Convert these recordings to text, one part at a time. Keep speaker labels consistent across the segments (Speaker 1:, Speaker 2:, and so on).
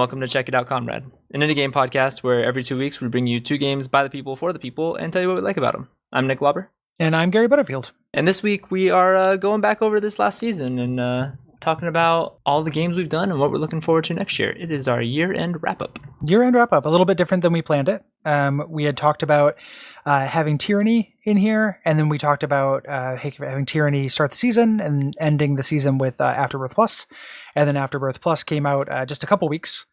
Speaker 1: welcome to Check It Out, Comrade, an indie game podcast where every 2 weeks we bring you 2 games by the people for the people and tell you what we like about them. I'm Nick Lauber.
Speaker 2: And I'm Gary Butterfield.
Speaker 1: And this week we are going back over this last season and talking about all the games we've done and what we're looking forward to next year. It is our year-end wrap-up.
Speaker 2: Year-end wrap-up, a little bit different than we planned it. We had talked about having Tyranny in here, and then we talked about having Tyranny start the season and ending the season with Afterbirth Plus. And then Afterbirth Plus came out just a couple weeks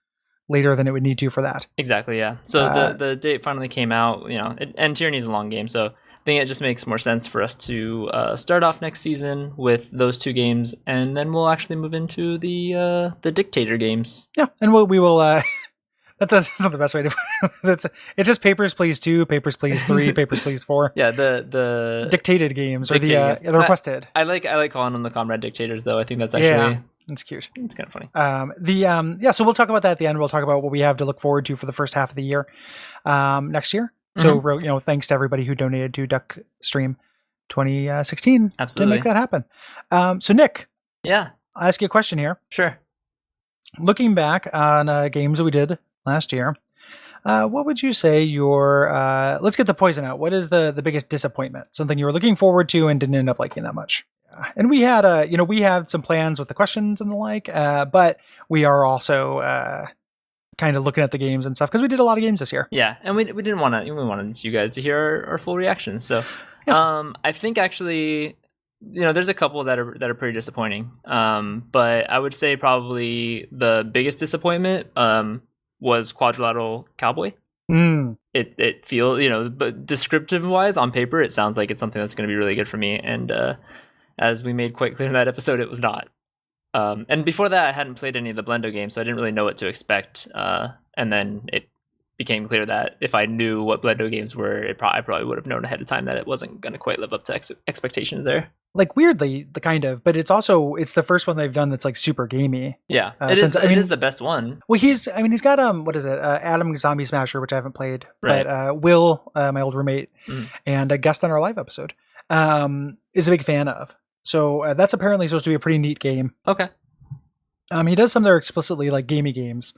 Speaker 2: later than it would need to for that.
Speaker 1: Exactly, yeah. So the date finally came out, and Tyranny's a long game, so I think it just makes more sense for us to start off next season with those 2 games, and then we'll actually move into the Dictator games.
Speaker 2: Yeah, and we will. That's not the best way to. It's just Papers, Please 2, Papers, Please 3, Papers, Please 4.
Speaker 1: Yeah, the
Speaker 2: dictated games or the requested.
Speaker 1: I like calling them the Comrade Dictators, though. I think that's actually
Speaker 2: it's cute.
Speaker 1: It's kind of funny.
Speaker 2: So we'll talk about that at the end. We'll talk about what we have to look forward to for the first half of the year, next year. So, thanks to everybody who donated to Duckstream 2016 to make that happen. So, Nick.
Speaker 1: Yeah.
Speaker 2: I'll ask you a question here.
Speaker 1: Sure.
Speaker 2: Looking back on games that we did last year, what would you say let's get the poison out. What is the biggest disappointment? Something you were looking forward to and didn't end up liking that much? And we had, we had some plans with the questions and the like, but we are also kind of looking at the games and stuff because we did a lot of games this year.
Speaker 1: Yeah, and we didn't want to. We wanted you guys to hear our full reactions. So, I think actually, there's a couple that are pretty disappointing. But I would say probably the biggest disappointment was Quadrilateral Cowboy. It feels but descriptive wise on paper it sounds like it's something that's going to be really good for me. And as we made quite clear in that episode, it was not. And before that, I hadn't played any of the Blendo games, so I didn't really know what to expect. And then it became clear that if I knew what Blendo games were, I probably would have known ahead of time that it wasn't going to quite live up to expectations there.
Speaker 2: Like weirdly, but it's the first one they've done that's like super gamey.
Speaker 1: Yeah, it is the best one.
Speaker 2: Well, he's got what is it? Adam Zombie Smasher, which I haven't played, right. But Will, my old roommate, and a guest on our live episode, is a big fan of. So that's apparently supposed to be a pretty neat game.
Speaker 1: Okay.
Speaker 2: He does some that are explicitly like gamey games,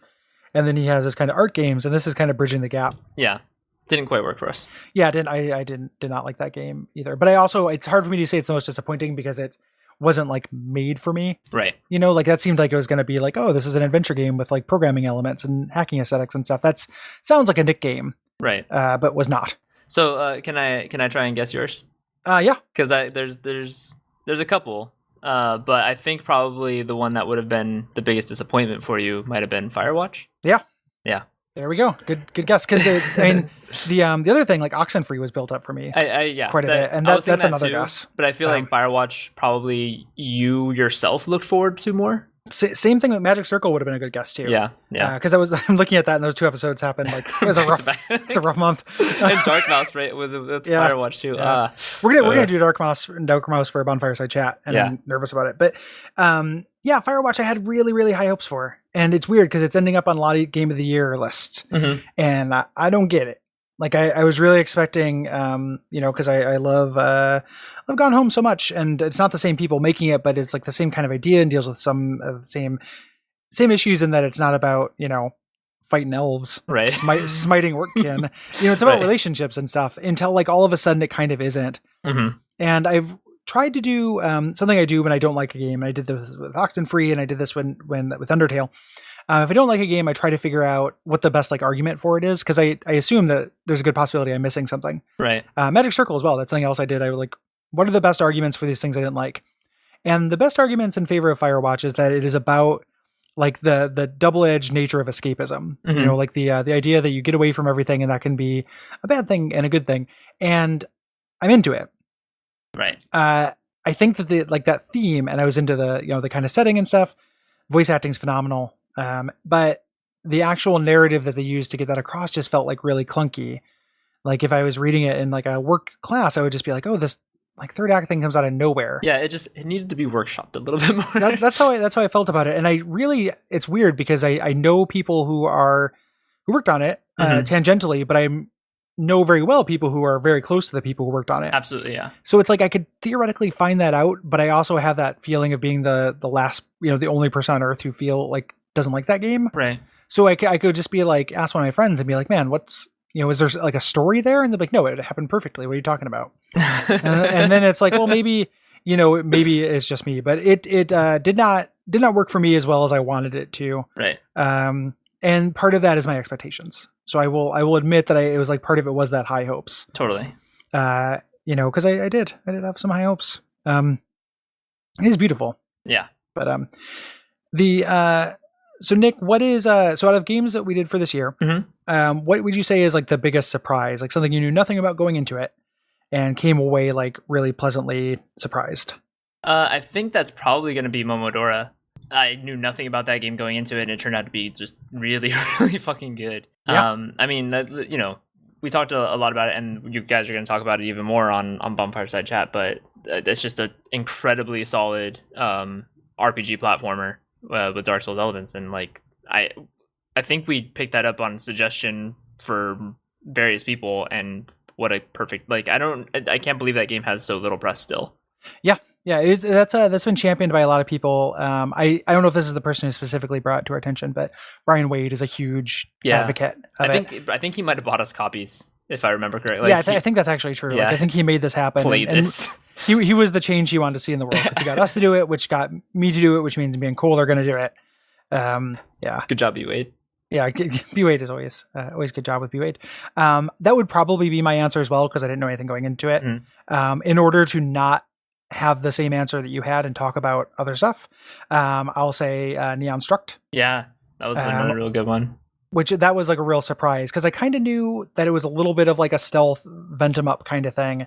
Speaker 2: and then he has this kind of art games, and this is kind of bridging the gap.
Speaker 1: Yeah, didn't quite work for us.
Speaker 2: Yeah, I did not like that game either. But it's hard for me to say it's the most disappointing because it wasn't like made for me.
Speaker 1: Right.
Speaker 2: Like that seemed like it was going to be like, oh, this is an adventure game with like programming elements and hacking aesthetics and stuff. That sounds like a Nick game.
Speaker 1: Right.
Speaker 2: But was not.
Speaker 1: So can I try and guess yours?
Speaker 2: Yeah.
Speaker 1: Because there's a couple, but I think probably the one that would have been the biggest disappointment for you might have been Firewatch.
Speaker 2: Yeah.
Speaker 1: Yeah.
Speaker 2: There we go. Good guess. Because the other thing, like Oxenfree, was built up for me. Quite a bit, and that's another guess.
Speaker 1: But I feel like Firewatch probably you yourself looked forward to more.
Speaker 2: Same thing with Magic Circle would have been a good guess too.
Speaker 1: Yeah.
Speaker 2: Because I'm looking at that, and those 2 episodes happened like it was it's a rough month.
Speaker 1: And Dark Mouse, right, with Firewatch too.
Speaker 2: Yeah. We're gonna do Dark Mouse for a Bonfireside Chat, and I'm nervous about it. But Firewatch I had really really high hopes for, and it's weird because it's ending up on a lot of Game of the Year lists, and I don't get it. Like I was really expecting, because I love Gone Home so much, and it's not the same people making it, but it's like the same kind of idea and deals with some of the same issues in that it's not about fighting elves,
Speaker 1: right?
Speaker 2: Smiting workkin. It's about relationships and stuff. Until like all of a sudden it kind of isn't. And I've tried to do something I do when I don't like a game. I did this with Oxenfree, and I did this when with Undertale. If I don't like a game, I try to figure out what the best like argument for it is, because I assume that there's a good possibility I'm missing something.
Speaker 1: Right.
Speaker 2: Magic Circle as well. That's something else I did. I was like, what are the best arguments for these things I didn't like? And the best arguments in favor of Firewatch is that it is about like the double-edged nature of escapism. Like the idea that you get away from everything, and that can be a bad thing and a good thing. And I'm into it.
Speaker 1: Right.
Speaker 2: I think that that theme, and I was into the kind of setting and stuff. Voice acting's phenomenal. But the actual narrative that they used to get that across just felt like really clunky. Like if I was reading it in like a work class, I would just be like, oh, this like third act thing comes out of nowhere.
Speaker 1: Yeah, it needed to be workshopped a little bit more.
Speaker 2: That's how I felt about it. And it's weird because I know people who worked on it tangentially, but I know very well people who are very close to the people who worked on it.
Speaker 1: Absolutely, yeah.
Speaker 2: So it's like I could theoretically find that out, but I also have that feeling of being the last, the only person on Earth who doesn't like that game.
Speaker 1: Right.
Speaker 2: So I could just be like, ask one of my friends and be like, man, what's, is there like a story there? And they're like, no, it happened perfectly. What are you talking about? and then it's like, well, maybe, maybe it's just me, but it did not work for me as well as I wanted it to.
Speaker 1: Right.
Speaker 2: And part of that is my expectations. So I will admit that it was like part of it was that high hopes.
Speaker 1: Totally.
Speaker 2: Because I did have some high hopes. It is beautiful.
Speaker 1: Yeah.
Speaker 2: But so Nick, what is so out of games that we did for this year, what would you say is like the biggest surprise, like something you knew nothing about going into it and came away like really pleasantly surprised?
Speaker 1: I think that's probably going to be Momodora. I knew nothing about that game going into it, and it turned out to be just really, really fucking good.
Speaker 2: Yeah.
Speaker 1: I mean, we talked a lot about it, and you guys are going to talk about it even more on Bonfireside Chat, but it's just an incredibly solid RPG platformer with Dark Souls elements, and like I think we picked that up on suggestion for various people, and what a perfect, like, I can't believe that game has so little press still.
Speaker 2: Yeah, that's been championed by a lot of people. I don't know if this is the person who specifically brought it to our attention, but Brian Wade is a huge advocate of it.
Speaker 1: I think he might have bought us copies, if I remember correctly.
Speaker 2: Like, I think that's actually true. Yeah. Like, I think he made this happen. He was the change he wanted to see in the world, because he got us to do it, which got me to do it, which means being cool, they're going to do it. Yeah.
Speaker 1: Good job, B Wade.
Speaker 2: Yeah, B Wade is always good job with B Wade. That would probably be my answer as well, because I didn't know anything going into it. In order to not have the same answer that you had and talk about other stuff, I'll say Neon Struct.
Speaker 1: Yeah, that was another real good one.
Speaker 2: Which that was like a real surprise, because I kind of knew that it was a little bit of like a stealth vent 'em up kind of thing,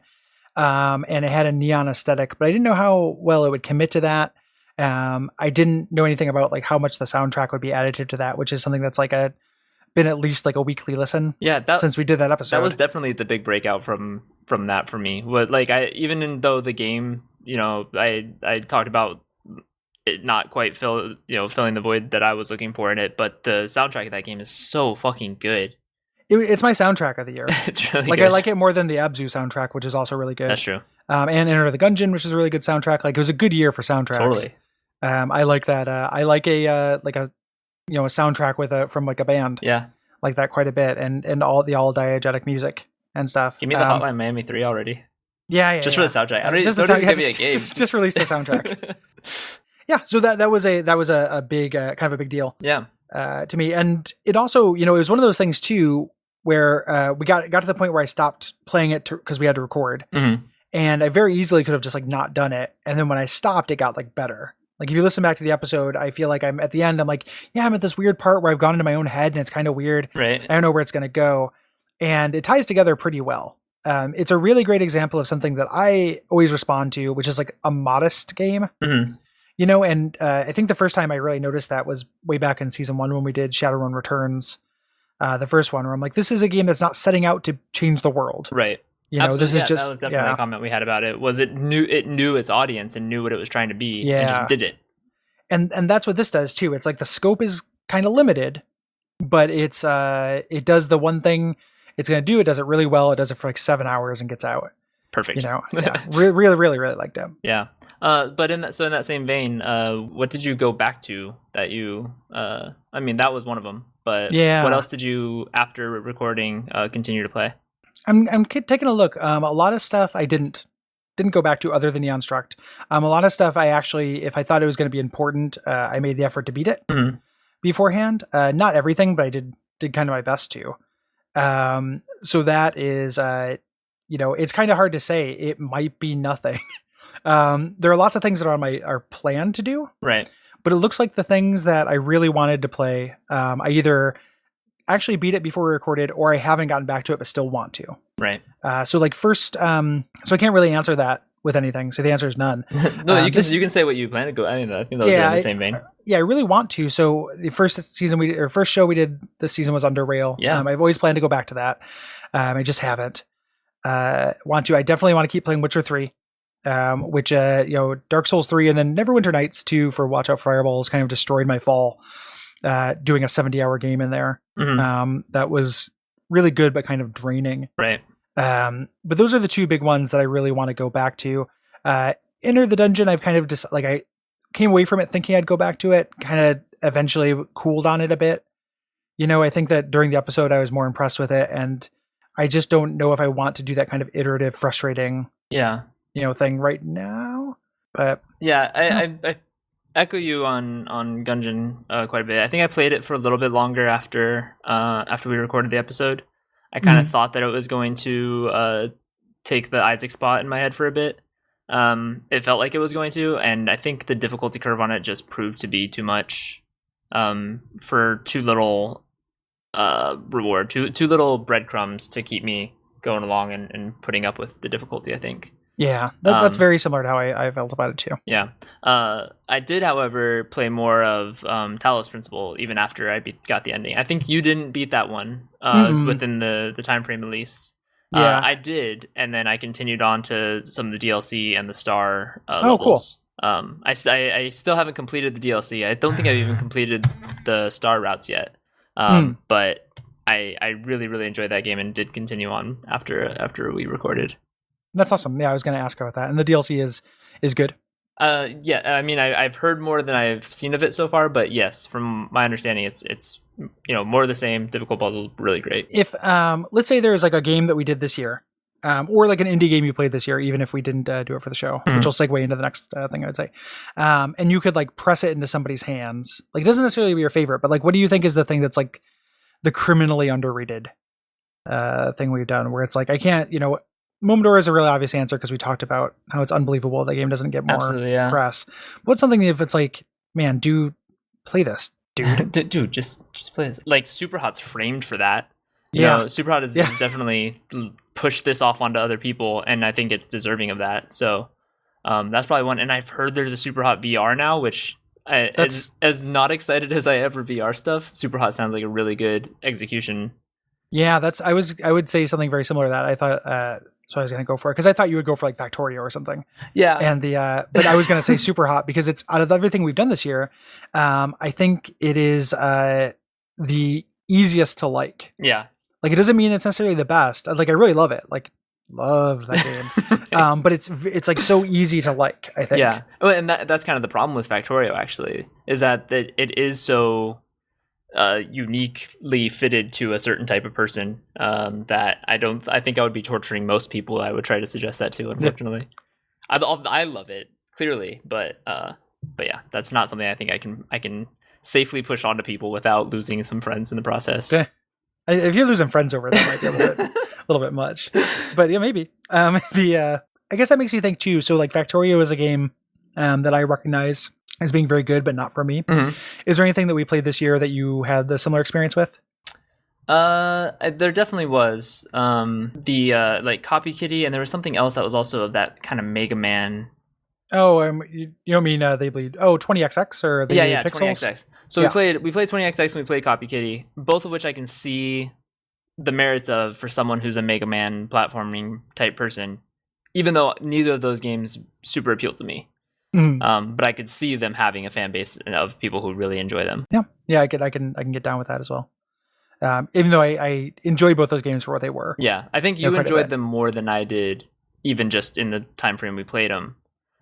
Speaker 2: and it had a neon aesthetic, but I didn't know how well it would commit to that. I didn't know anything about like how much the soundtrack would be additive to that, which is something that's like been at least like a weekly listen.
Speaker 1: Yeah,
Speaker 2: since we did that episode.
Speaker 1: That was definitely the big breakout from that for me. But like even though the game, I talked about it not quite filling the void that I was looking for in it, but the soundtrack of that game is so fucking good.
Speaker 2: It's my soundtrack of the year.
Speaker 1: It's really
Speaker 2: like
Speaker 1: good.
Speaker 2: I like it more than the Abzu soundtrack, which is also really good.
Speaker 1: That's true.
Speaker 2: And Enter the Gungeon, which is a really good soundtrack. Like, it was a good year for soundtracks.
Speaker 1: Totally.
Speaker 2: I like that. I like a soundtrack from like a band.
Speaker 1: Yeah.
Speaker 2: Like that quite a bit, and all diegetic music and stuff.
Speaker 1: Give me the Hotline Miami 3 already.
Speaker 2: Yeah.
Speaker 1: Just for the soundtrack. I don't
Speaker 2: just
Speaker 1: even give me a game.
Speaker 2: Just release the soundtrack. Yeah. So that was a big kind of a big deal.
Speaker 1: Yeah.
Speaker 2: To me, and it also it was one of those things too where we got to the point where I stopped playing it because we had to record, and I very easily could have just like not done it, and then when I stopped, it got like better. Like, if you listen back to the episode, I feel like I'm at the end, I'm like, yeah, I'm at this weird part where I've gone into my own head and it's kind of weird.
Speaker 1: Right.
Speaker 2: I don't know where it's going to go. And it ties together pretty well. It's a really great example of something that I always respond to, which is like a modest game. And I think the first time I really noticed that was way back in season 1 when we did Shadowrun Returns, the first one, where I'm like, this is a game that's not setting out to change the world.
Speaker 1: Right.
Speaker 2: Absolutely. This is just,
Speaker 1: that was definitely a comment we had about it. Was it knew its audience and knew what it was trying to be, and just did it.
Speaker 2: And that's what this does too. It's like the scope is kind of limited, but it does the one thing it's going to do. It does it really well. It does it for like 7 hours and gets out.
Speaker 1: Perfect.
Speaker 2: Really, really, really liked it.
Speaker 1: Yeah. But in that same vein, what did you go back to that you? I mean, that was one of them. But what else did you, after recording, continue to play?
Speaker 2: I'm taking a look. A lot of stuff I didn't go back to other than Neon Struct. A lot of stuff I actually, if I thought it was going to be important, I made the effort to beat it beforehand. Not everything, but I did kind of my best to. So that is, it's kind of hard to say. It might be nothing. There are lots of things that are planned to do.
Speaker 1: Right.
Speaker 2: But it looks like the things that I really wanted to play, I either actually beat it before we recorded, or I haven't gotten back to it but still want to.
Speaker 1: Right.
Speaker 2: So like first, so I can't really answer that with anything. So the answer is none.
Speaker 1: No, you can say what you plan to go. I think those are in the same vein.
Speaker 2: I really want to. So the first show we did this season was Under Rail.
Speaker 1: Yeah.
Speaker 2: I've always planned to go back to that. I just haven't. I definitely want to keep playing Witcher 3. Which Dark Souls 3 and then Neverwinter Nights 2 for Watch Out for Fireballs kind of destroyed my fall. Doing a 70-hour game in there. That was really good, but kind of draining.
Speaker 1: Right.
Speaker 2: But those are the two big ones that I really want to go back to. Enter the Dungeon, I've kind of just I came away from it thinking I'd go back to it, kind of eventually cooled on it a bit. I think that during the episode I was more impressed with it, and I just don't know if I want to do that kind of iterative, frustrating, thing right now. But
Speaker 1: yeah, I echo you on Gungeon quite a bit. I think I played it for a little bit longer after we recorded the episode. I kind of thought that it was going to take the Isaac spot in my head for a bit. It felt like it was going to, and I think the difficulty curve on it just proved to be too much for too little reward, too little breadcrumbs to keep me going along and putting up with the difficulty, I think.
Speaker 2: Yeah, that's very similar to how I felt about it too.
Speaker 1: Yeah. I did, however, play more of Talos Principle even after I got the ending. I think you didn't beat that one within the time frame at least. Yeah. I did, and then I continued on to some of the DLC and the star levels. Cool. I still haven't completed the DLC. I don't think I've even completed the star routes yet. But I really, really enjoyed that game and did continue on after we recorded.
Speaker 2: That's awesome. Yeah, I was going to ask about that. And the DLC is good.
Speaker 1: Yeah, I mean, I've heard more than I've seen of it so far, but yes, from my understanding, it's more of the same. Difficult puzzle, really great.
Speaker 2: If let's say there's like a game that we did this year, or like an indie game you played this year, even if we didn't do it for the show, which will segue into the next thing I would say, and you could like press it into somebody's hands. Like, it doesn't necessarily be your favorite, but like, what do you think is the thing that's like the criminally underrated thing we've done, where it's like, I can't, Momodora is a really obvious answer because we talked about how it's unbelievable that game doesn't get more press. What's something if it's like, man, play this, dude.
Speaker 1: Dude, just play this. Like, Superhot's framed for that. Superhot is definitely pushed this off onto other people, and I think it's deserving of that. So that's probably one. And I've heard there's a Superhot VR now, which as not excited as I ever VR stuff, Superhot sounds like a really good execution.
Speaker 2: Yeah, I would say something very similar to that. I thought so I was going to go for it because I thought you would go for like Factorio or something.
Speaker 1: Yeah.
Speaker 2: And but I was going to say Superhot because it's out of everything we've done this year. I think it is the easiest to like.
Speaker 1: Yeah.
Speaker 2: Like, it doesn't mean it's necessarily the best. Like, I really love it. Like, love that game. But it's like so easy to like, I think.
Speaker 1: Yeah. Oh, and that's kind of the problem with Factorio, actually, is that it is so uniquely fitted to a certain type of person that I think I would be torturing most people I would try to suggest that to, unfortunately. I love it, clearly, but yeah, that's not something I think I can safely push onto people without losing some friends in the process.
Speaker 2: If you're losing friends over that, might be a little bit much, but yeah, maybe. I guess that makes me think too. So like, Factorio is a game that I recognize as being very good, but not for me. Mm-hmm. Is there anything that we played this year that you had the similar experience with?
Speaker 1: There definitely was the like Copy Kitty, and there was something else that was also of that kind of Mega Man.
Speaker 2: Oh, you don't mean they bleed? 20XX or they
Speaker 1: bleed
Speaker 2: pixels?
Speaker 1: 20XX. So we played 20XX and we played Copy Kitty, both of which I can see the merits of for someone who's a Mega Man platforming type person, even though neither of those games super appealed to me. But I could see them having a fan base of people who really enjoy them.
Speaker 2: Yeah, I can get down with that as well. Even though I enjoyed both those games for what they were.
Speaker 1: Yeah, I think you enjoyed them more than I did, even just in the time frame we played them.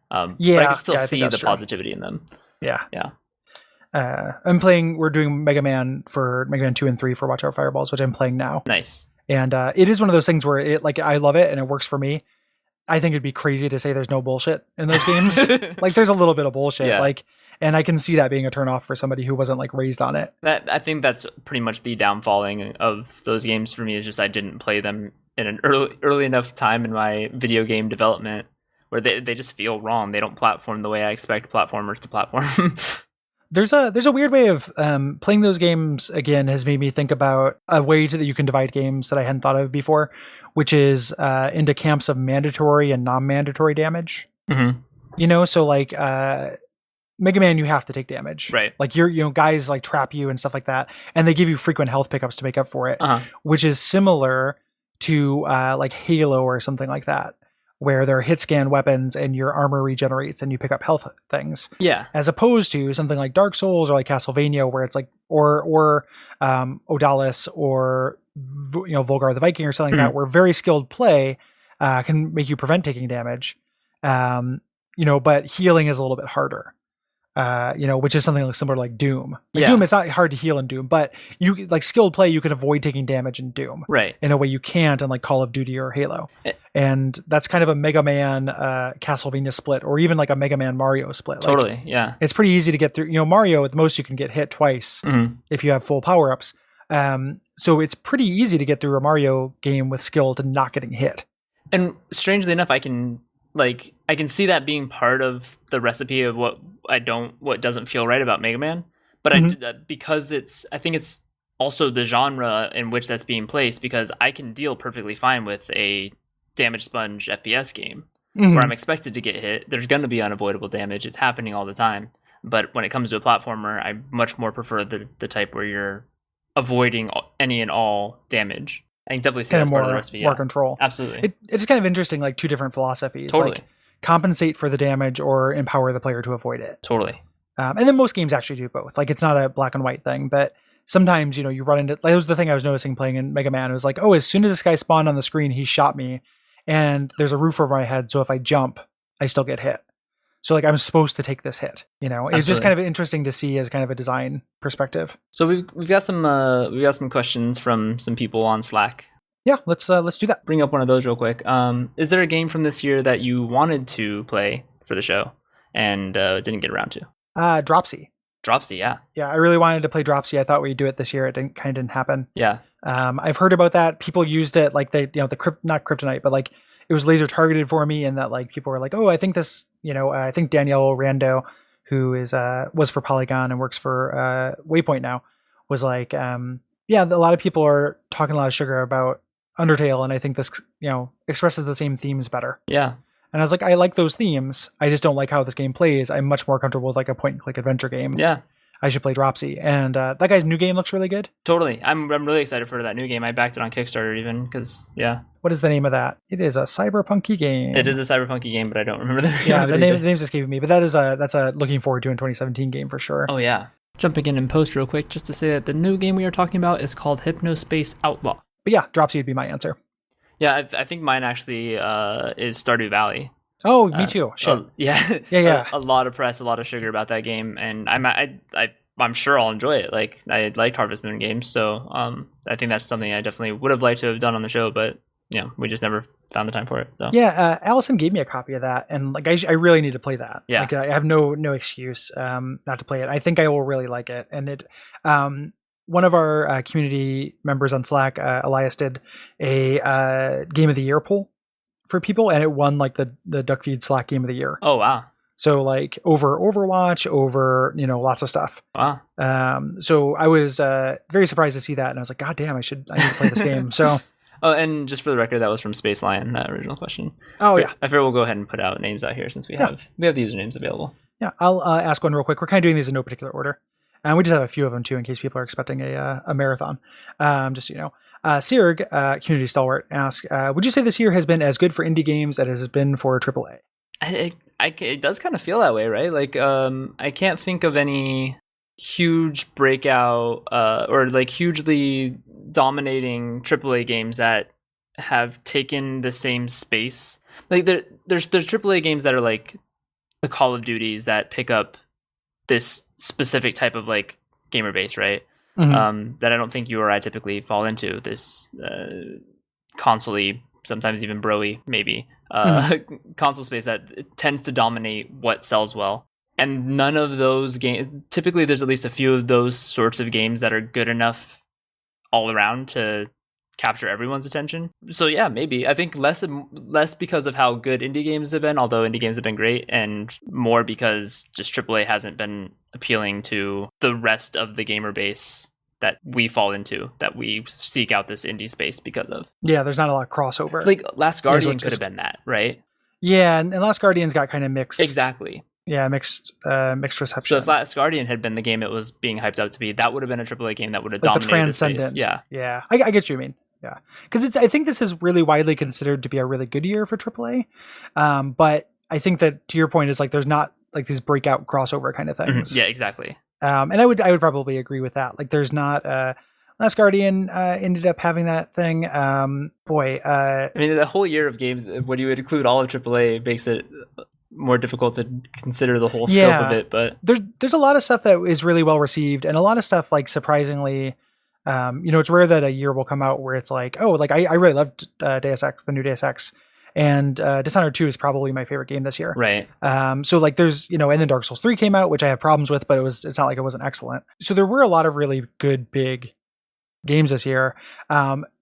Speaker 1: But I can still see the positivity in them.
Speaker 2: Yeah. We're doing Mega Man 2 and 3 for Watch Out Fireballs, which I'm playing now.
Speaker 1: Nice.
Speaker 2: And it is one of those things where I love it and it works for me. I think it'd be crazy to say there's no bullshit in those games. Like, there's a little bit of bullshit. Yeah. And I can see that being a turnoff for somebody who wasn't like raised on it.
Speaker 1: I think that's pretty much the downfalling of those games for me, is just I didn't play them in an early enough time in my video game development where they just feel wrong. They don't platform the way I expect platformers to platform.
Speaker 2: There's a weird way of playing those games again has made me think about a way that you can divide games that I hadn't thought of before, which is into camps of mandatory and non-mandatory damage. Mm-hmm. So like Mega Man, you have to take damage,
Speaker 1: right?
Speaker 2: Like guys like trap you and stuff like that, and they give you frequent health pickups to make up for it, which is similar to like Halo or something like that, where there are hit scan weapons and your armor regenerates and you pick up health things.
Speaker 1: Yeah.
Speaker 2: As opposed to something like Dark Souls or like Castlevania, where it's like, or Odalis or, Volgar the Viking or something like that, where very skilled play can make you prevent taking damage. But healing is a little bit harder. which is something like similar to like Doom.
Speaker 1: Yeah.
Speaker 2: Doom, it's not hard to heal in Doom, but you like skilled play, you can avoid taking damage in Doom,
Speaker 1: right?
Speaker 2: In a way you can't in like Call of Duty or Halo, and that's kind of a Mega Man Castlevania split, or even like a Mega Man Mario split.
Speaker 1: Totally,
Speaker 2: like,
Speaker 1: yeah.
Speaker 2: It's pretty easy to get through. Mario, at the most you can get hit twice if you have full power ups. So it's pretty easy to get through a Mario game with skill to not getting hit.
Speaker 1: And strangely enough, I can see that being part of the recipe of what doesn't feel right about Mega Man. But because I think it's also the genre in which that's being placed, because I can deal perfectly fine with a damage sponge FPS game where I'm expected to get hit. There's going to be unavoidable damage. It's happening all the time. But when it comes to a platformer, I much more prefer the type where you're avoiding any and all damage. I can definitely see that's part of the recipe.
Speaker 2: More control.
Speaker 1: Absolutely.
Speaker 2: It's kind of interesting, like two different philosophies.
Speaker 1: Totally.
Speaker 2: Like compensate for the damage or empower the player to avoid it.
Speaker 1: Totally.
Speaker 2: And then most games actually do both. Like it's not a black and white thing, but sometimes, you run into, like, that was the thing I was noticing playing in Mega Man. It was like, oh, as soon as this guy spawned on the screen, he shot me and there's a roof over my head. So if I jump, I still get hit. So like I'm supposed to take this hit, It's just kind of interesting to see as kind of a design perspective.
Speaker 1: So we've got some questions from some people on Slack.
Speaker 2: Yeah, let's do that.
Speaker 1: Bring up one of those real quick. Is there a game from this year that you wanted to play for the show and didn't get around to?
Speaker 2: Dropsy.
Speaker 1: Dropsy, yeah.
Speaker 2: Yeah, I really wanted to play Dropsy. I thought we'd do it this year. It didn't happen.
Speaker 1: Yeah.
Speaker 2: I've heard about that. People used it like they, not kryptonite, but like it was laser targeted for me, and that like people were like, oh, I think this, I think Danielle Rando, who was for Polygon and works for Waypoint now, was like, yeah, a lot of people are talking a lot of sugar about Undertale, and I think this, expresses the same themes better.
Speaker 1: Yeah.
Speaker 2: And I was like, I like those themes. I just don't like how this game plays. I'm much more comfortable with like a point and click adventure game.
Speaker 1: Yeah.
Speaker 2: I should play Dropsy. And that guy's new game looks really good.
Speaker 1: Totally. I'm really excited for that new game. I backed it on Kickstarter even because, yeah.
Speaker 2: What is the name of that? It is a cyberpunky game.
Speaker 1: It is a cyberpunky game, but I don't remember the name.
Speaker 2: Yeah, the name's escaping me. But that's a looking forward to in 2017 game for sure.
Speaker 1: Oh, yeah. Jumping in post real quick just to say that the new game we are talking about is called Hypnospace Outlaw.
Speaker 2: But yeah, Dropsy would be my answer.
Speaker 1: Yeah, I think mine actually is Stardew Valley.
Speaker 2: Oh, me too. Shit.
Speaker 1: Yeah.
Speaker 2: Yeah.
Speaker 1: A lot of press, a lot of sugar about that game, and I'm sure I'll enjoy it. Like I liked Harvest Moon games, so I think that's something I definitely would have liked to have done on the show, but we just never found the time for it. So. Yeah,
Speaker 2: Allison gave me a copy of that, and like I really need to play that.
Speaker 1: Yeah,
Speaker 2: like I have no excuse not to play it. I think I will really like it, and it. One of our community members on Slack, Elias, did a Game of the Year poll for people, and it won like the Duckfeed Slack Game of the Year.
Speaker 1: Oh wow!
Speaker 2: So like over Overwatch, over lots of stuff.
Speaker 1: Wow.
Speaker 2: So I was very surprised to see that, and I was like, God damn, I need to play this game. So.
Speaker 1: Oh, and just for the record, that was from Space Lion, that original question.
Speaker 2: Oh yeah.
Speaker 1: I figure we'll go ahead and put out names out here since we have the usernames available.
Speaker 2: Yeah, I'll ask one real quick. We're kind of doing these in no particular order. And we just have a few of them too, in case people are expecting a marathon. Just so you know, Sirg, community stalwart, asks, "Would you say this year has been as good for indie games as it has been for AAA?"
Speaker 1: It does kind of feel that way, right? Like, I can't think of any huge breakout or like hugely dominating AAA games that have taken the same space. Like, there's AAA games that are like the Call of Duties that pick up this specific type of like gamer base, right? Mm-hmm. That I don't think you or I typically fall into. This console-y, sometimes even bro-y, maybe console space that tends to dominate what sells well. And none of those games, typically there's at least a few of those sorts of games that are good enough all around to capture everyone's attention. So yeah, maybe. I think less because of how good indie games have been, although indie games have been great, and more because just AAA hasn't been appealing to the rest of the gamer base that we fall into, that we seek out this indie space because of. Yeah,
Speaker 2: there's not a lot of crossover.
Speaker 1: Like Last Guardian could have been that, right?
Speaker 2: Yeah, and Last Guardian's got kind of mixed.
Speaker 1: Exactly.
Speaker 2: Yeah, mixed reception.
Speaker 1: So if Last Guardian had been the game it was being hyped up to be, that would have been a AAA game that would have
Speaker 2: like
Speaker 1: dominated
Speaker 2: the transcendent.
Speaker 1: The space.
Speaker 2: Yeah. I get what you mean. Yeah, because I think this is really widely considered to be a really good year for AAA. But I think that, to your point, is like there's not like these breakout crossover kind of things.
Speaker 1: Mm-hmm. Yeah, exactly.
Speaker 2: And I would probably agree with that. Like there's not Last Guardian ended up having that thing. I
Speaker 1: mean, the whole year of games, when you would include all of AAA, makes it more difficult to consider the whole scope of it. But
Speaker 2: there's a lot of stuff that is really well received, and a lot of stuff like surprisingly, it's rare that a year will come out where it's like, oh, like I really loved Deus Ex, the new Deus Ex, and Dishonored 2 is probably my favorite game this year.
Speaker 1: Right.
Speaker 2: So like there's, and then Dark Souls 3 came out, which I have problems with, but it's not like it wasn't excellent. So there were a lot of really good big games this year.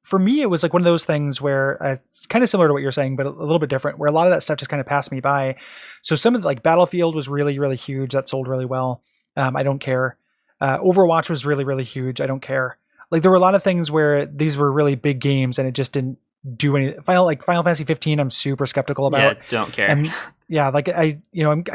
Speaker 2: For me, it was like one of those things where it's kind of similar to what you're saying, but a little bit different, where a lot of that stuff just kind of passed me by. So some of the, like Battlefield was really, really huge. That sold really well. I don't care. Overwatch was really, really huge. I don't care. Like there were a lot of things where these were really big games and it just didn't do anything. Final Fantasy 15, I'm super skeptical about.
Speaker 1: Yeah, don't care.
Speaker 2: And yeah, like I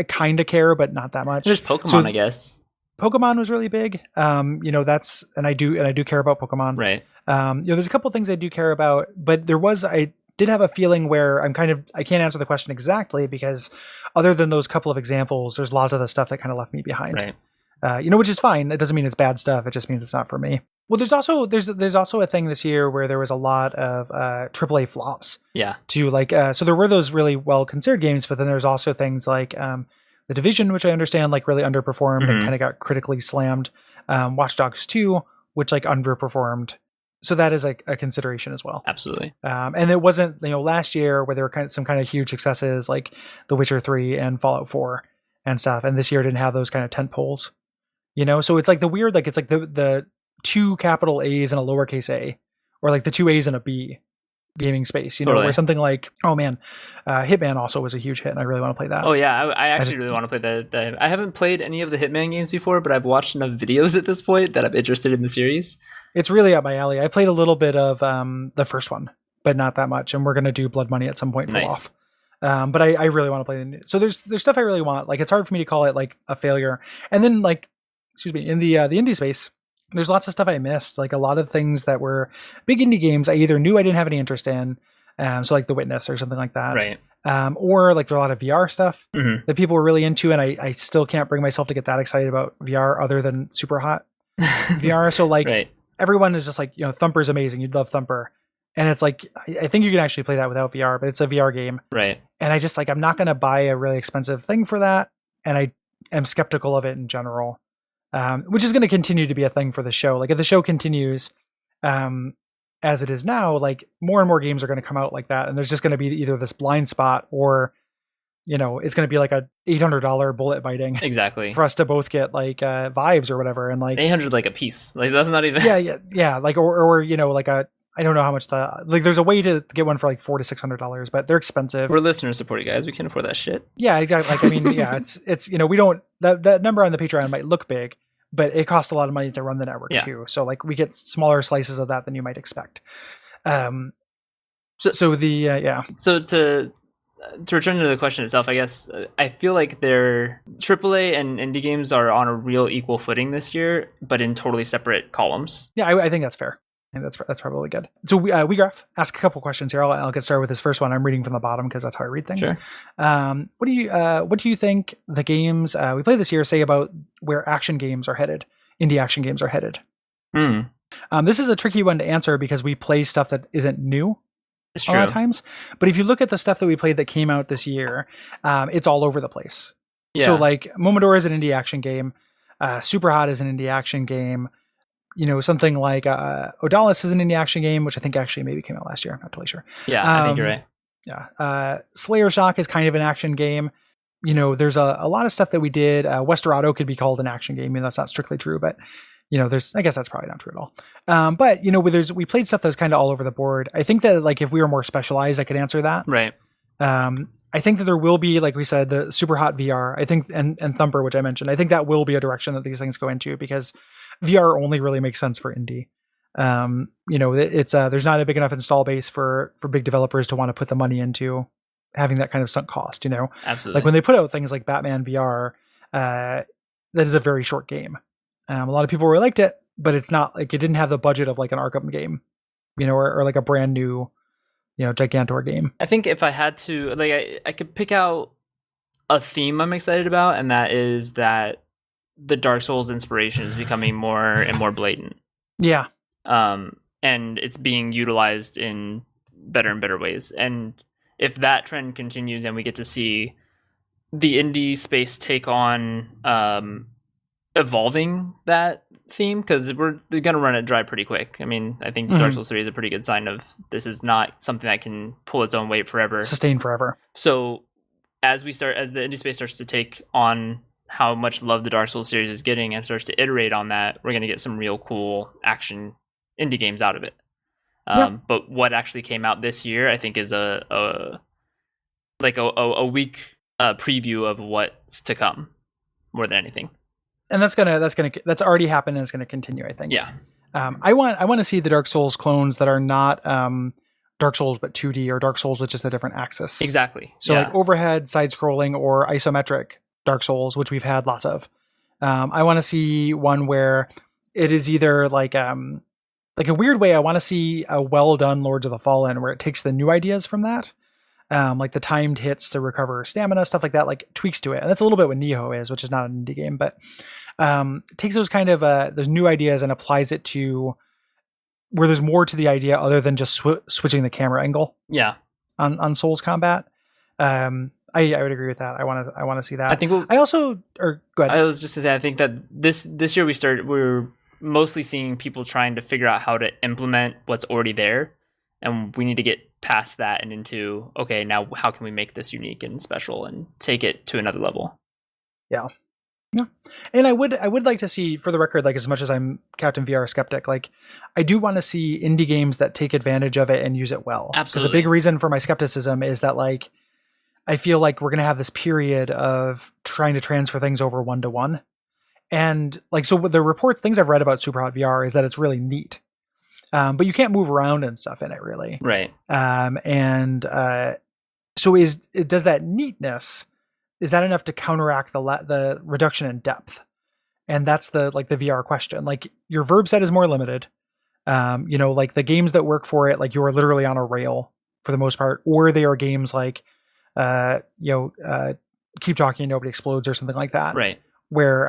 Speaker 2: kind of care, but not that much.
Speaker 1: There's Pokemon, I guess.
Speaker 2: Pokemon was really big. That's, and I do care about Pokemon.
Speaker 1: Right.
Speaker 2: There's a couple things I do care about, but I did have a feeling where I can't answer the question exactly because other than those couple of examples, there's lots of the stuff that kind of left me behind.
Speaker 1: Right.
Speaker 2: Which is fine. It doesn't mean it's bad stuff. It just means it's not for me. Well, there's also a thing this year where there was a lot of AAA flops.
Speaker 1: Yeah.
Speaker 2: So there were those really well considered games, but then there's also things like The Division, which I understand like really underperformed and kind of got critically slammed. Watch Dogs 2, which like underperformed. So that is like a consideration as well.
Speaker 1: Absolutely.
Speaker 2: And it wasn't, last year where there were some kind of huge successes like The Witcher 3 and Fallout 4 and stuff. And this year didn't have those kind of tent poles, so it's like the weird, like it's like the two capital A's and a lowercase a, or like the two A's and a B gaming space, where something like, oh man, Hitman also was a huge hit and I really want to play that.
Speaker 1: Oh yeah, I actually really want to play that. I haven't played any of the Hitman games before, but I've watched enough videos at this point that I'm interested in the series.
Speaker 2: It's really up my alley. I played a little bit of the first one, but not that much, and we're going to do Blood Money at some point for off. But I really want to play the so there's stuff I really want. Like it's hard for me to call it like a failure. And then like, in the indie space, there's lots of stuff I missed, like a lot of things that were big indie games I either knew I didn't have any interest in, so like The Witness or something like that,
Speaker 1: right?
Speaker 2: Or like there are a lot of VR stuff that people were really into, and I still can't bring myself to get that excited about VR other than super hot VR. So like everyone is just like, Thumper's amazing, you'd love Thumper, and it's like I think you can actually play that without VR, but it's a VR game,
Speaker 1: right? And
Speaker 2: I just like I'm not going to buy a really expensive thing for that, and I am skeptical of it in general. Which is going to continue to be a thing for the show. Like if the show continues as it is now, like more and more games are going to come out like that, and there's just going to be either this blind spot or, it's going to be like a $800 bullet biting
Speaker 1: exactly
Speaker 2: for us to both get like Vives or whatever, and like
Speaker 1: 800 like a piece. Like that's not even
Speaker 2: yeah. Like or like I don't know how much there's a way to get one for like $400 to $600, but they're expensive.
Speaker 1: We're listener supported guys. We can't afford that shit.
Speaker 2: Yeah, exactly. Like, I mean, yeah, it's, we don't, that number on the Patreon might look big, but it costs a lot of money to run the network too. So like we get smaller slices of that than you might expect. So
Speaker 1: to return to the question itself, I guess I feel like their AAA and indie games are on a real equal footing this year, but in totally separate columns. Yeah,
Speaker 2: I think that's fair. I think that's probably good. So WeGraph, ask a couple questions here. I'll get started with this first one. I'm reading from the bottom because that's how I read things.
Speaker 1: Sure.
Speaker 2: What do you think the games we played this year say about where action games are headed? Indie action games are headed. This is a tricky one to answer because we play stuff that isn't new.
Speaker 1: It's
Speaker 2: a lot of times. But if you look at the stuff that we played that came out this year, it's all over the place. Yeah. So like Momodora is an indie action game. Superhot is an indie action game. Something like Odalis is an indie action game, which I think actually maybe came out last year. I'm not totally sure.
Speaker 1: Yeah, I think you're right.
Speaker 2: Yeah. Slayer Shock is kind of an action game. There's a lot of stuff that we did. Westerado could be called an action game. I mean, that's not strictly true, but I guess that's probably not true at all. But we played stuff that's kind of all over the board. I think that like if we were more specialized, I could answer that.
Speaker 1: Right.
Speaker 2: I think that there will be, like we said, the super hot VR. I think, and Thumper, which I mentioned, I think that will be a direction that these things go into because VR only really makes sense for indie. It's there's not a big enough install base for big developers to want to put the money into having that kind of sunk cost.
Speaker 1: Absolutely.
Speaker 2: Like when they put out things like Batman VR, that is a very short game. A lot of people really liked it, but it's not like it didn't have the budget of like an Arkham game, or like a brand new, Gigantor game.
Speaker 1: I think if I had to, like, I could pick out a theme I'm excited about, and that is that the Dark Souls inspiration is becoming more and more blatant.
Speaker 2: Yeah.
Speaker 1: And it's being utilized in better and better ways. And if that trend continues and we get to see the indie space take on evolving that theme, because they're gonna run it dry pretty quick. I mean, I think Dark Souls 3 is a pretty good sign of this is not something that can pull its own weight forever,
Speaker 2: sustain forever.
Speaker 1: So as the indie space starts to take on how much love the Dark Souls series is getting and starts to iterate on that, we're gonna get some real cool action indie games out of it. But what actually came out this year, I think, is a weak preview of what's to come more than anything.
Speaker 2: And that's already happened and it's gonna continue, I think.
Speaker 1: Yeah.
Speaker 2: I want to see the Dark Souls clones that are not Dark Souls but 2D, or Dark Souls with just a different axis.
Speaker 1: Exactly.
Speaker 2: So like overhead, side scrolling, or isometric Dark Souls, which we've had lots of. I want to see one where it is either like a weird way. I want to see a well done Lords of the Fallen where it takes the new ideas from that. Like the timed hits to recover stamina, stuff like that, like tweaks to it. And that's a little bit what Nioh is, which is not an indie game, but it takes those kind of those new ideas and applies it to where there's more to the idea other than just switching the camera angle.
Speaker 1: Yeah.
Speaker 2: On Souls combat. I would agree with that. I want to see that.
Speaker 1: I think
Speaker 2: go ahead.
Speaker 1: I was just to say, I think that this year we're mostly seeing people trying to figure out how to implement what's already there. And we need to get past that and into, okay, now how can we make this unique and special and take it to another level?
Speaker 2: Yeah. Yeah. And I would like to see, for the record, like as much as I'm Captain VR skeptic, like I do want to see indie games that take advantage of it and use it well.
Speaker 1: Absolutely.
Speaker 2: Because a big reason for my skepticism is that like I feel like we're going to have this period of trying to transfer things over 1-to-1. And like, so with the reports, things I've read about Superhot VR is that it's really neat. But you can't move around and stuff in it really.
Speaker 1: Right.
Speaker 2: So does that neatness, is that enough to counteract the reduction in depth? And that's the VR question. Like your verb set is more limited. Like the games that work for it, like you are literally on a rail for the most part, or they are games like, Keep Talking, Nobody Explodes or something like that.
Speaker 1: Right.
Speaker 2: Where